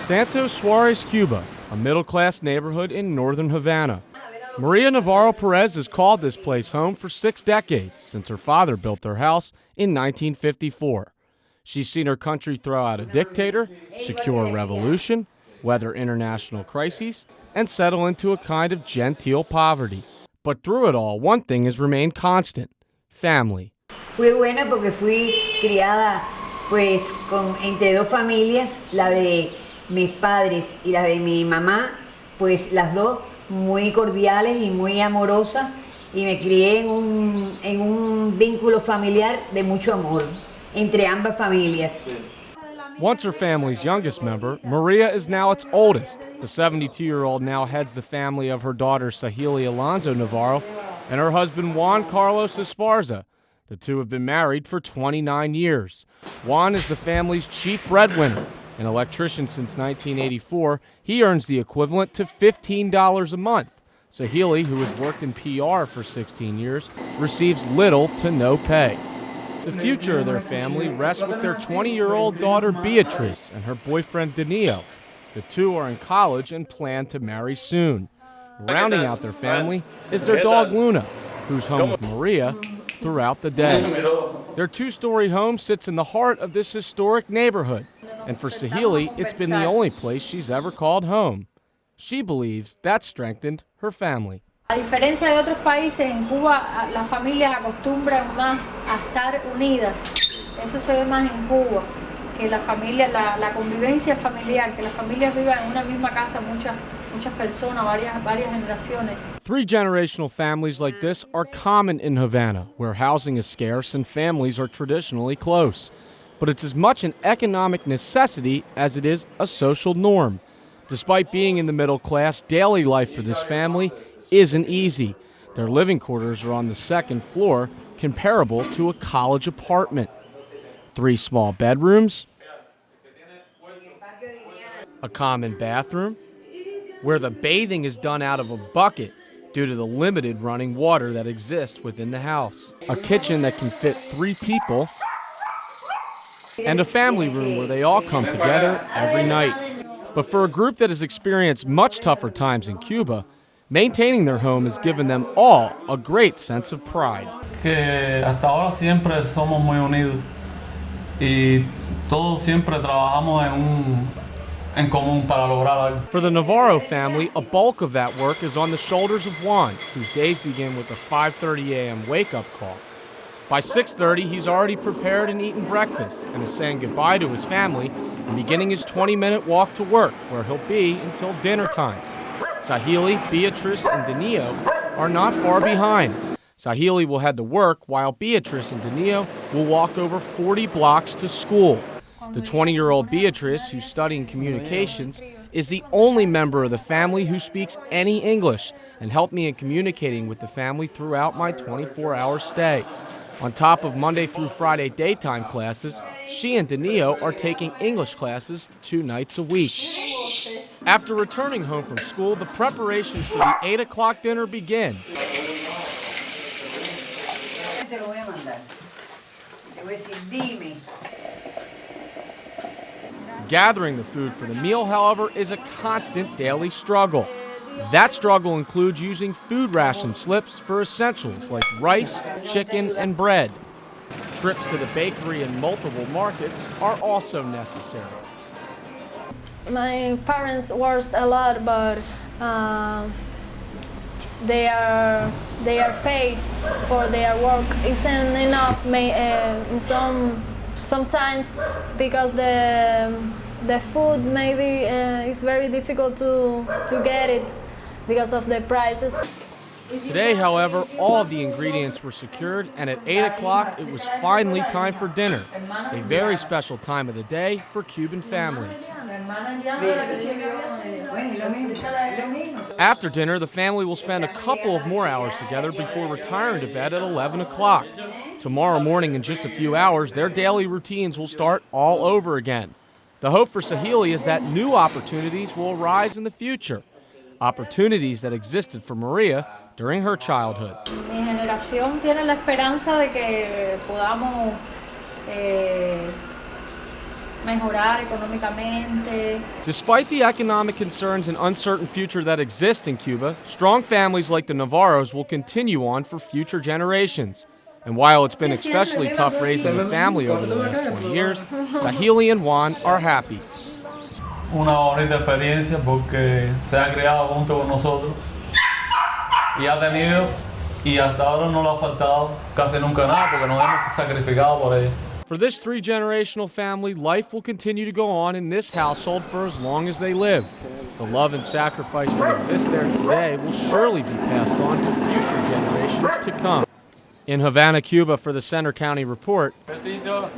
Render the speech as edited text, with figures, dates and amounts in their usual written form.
Santos Suarez, Cuba, a middle-class neighborhood in northern Havana. Maria Navarro Perez has called this place home for 6 decades, since her father built their house in 1954. She's seen her country throw out a dictator, secure a revolution, weather international crises, and settle into a kind of genteel poverty. But through it all, one thing has remained constant: family. Fui buena porque fui criada pues entre dos familias, la de mis padres y la de mi mamá, pues las dos muy cordiales y muy amorosas, y me crié en un vínculo familiar de mucho amor entre ambas familias. Once her family's youngest member, Maria is now its oldest. The 72-year-old now heads the family of her daughter Sahili Alonso Navarro and her husband Juan Carlos Esparza. The two have been married for 29 years. Juan is the family's chief breadwinner. An electrician since 1984, he earns the equivalent to $15 a month. Sahili, who has worked in PR for 16 years, receives little to no pay. The future of their family rests with their 20-year-old daughter Beatriz and her boyfriend Danilo. The two are in college and plan to marry soon. Rounding out their family is their dog Luna, who's home with Maria throughout the day. Their 2-story home sits in the heart of this historic neighborhood, and for Sahili, it's been the only place she's ever called home. She believes that strengthened her family. A diferencia de otros países, en Cuba las familias acostumbran más a estar unidas. Eso se ve más en Cuba, que la familia, la convivencia familiar, que las familias vivan en una misma casa, muchas personas, varias generaciones. 3 generational families like this are common in Havana, where housing is scarce and families are traditionally close. But it's as much an economic necessity as it is a social norm. Despite being in the middle class, daily life for this family isn't easy. Their living quarters are on the 2nd floor, comparable to a college apartment. 3 small bedrooms, a common bathroom, where the bathing is done out of a bucket due to the limited running water that exists within the house, a kitchen that can fit 3 people, and a family room where they all come together every night. But for a group that has experienced much tougher times in Cuba, maintaining their home has given them all a great sense of pride. Que hasta ahora siempre somos muy unidos y todos siempre trabajamos en común para lograr algo. For the Navarro family, a bulk of that work is on the shoulders of Juan, whose days begin with a 5:30 a.m. wake-up call. By 6:30, he's already prepared and eaten breakfast and is saying goodbye to his family and beginning his 20-minute walk to work, where he'll be until dinner time. Sahili, Beatriz, and Danilo are not far behind. Sahili will head to work, while Beatriz and Danilo will walk over 40 blocks to school. The 20-year-old Beatriz, who's studying communications, is the only member of the family who speaks any English and helped me in communicating with the family throughout my 24-hour stay. On top of Monday through Friday daytime classes, she and Danilo are taking English classes 2 nights a week. After returning home from school, the preparations for the 8 o'clock dinner begin. Gathering the food for the meal, however, is a constant daily struggle. That struggle includes using food ration slips for essentials like rice, chicken, and bread. Trips to the bakery and multiple markets are also necessary. My parents work a lot, but they are paid for their work. Isn't enough. Sometimes because the food maybe is very difficult to get it because of the prices. Today, however, all of the ingredients were secured, and at 8 o'clock, it was finally time for dinner, a very special time of the day for Cuban families. After dinner, the family will spend a couple of more hours together before retiring to bed at 11 o'clock. Tomorrow morning, in just a few hours, their daily routines will start all over again. The hope for Sahili is that new opportunities will arise in the future, opportunities that existed for Maria during her childhood. Mi generación tiene la esperanza de que podamos mejorar económicamente. Despite the economic concerns and uncertain future that exist in Cuba, strong families like the Navarros will continue on for future generations. And while it's been especially tough raising a family over the last 20 years, Sahili and Juan are happy. Una bonita experiencia porque se ha criado junto con nosotros y ha tenido y hasta ahora no le ha faltado casi nunca nada porque nos hemos sacrificado por ella. For this three-generational family, life will continue to go on in this household for as long as they live. The love and sacrifice that exists there today will surely be passed on to future generations to come. In Havana, Cuba, for the Center County Report, Besito.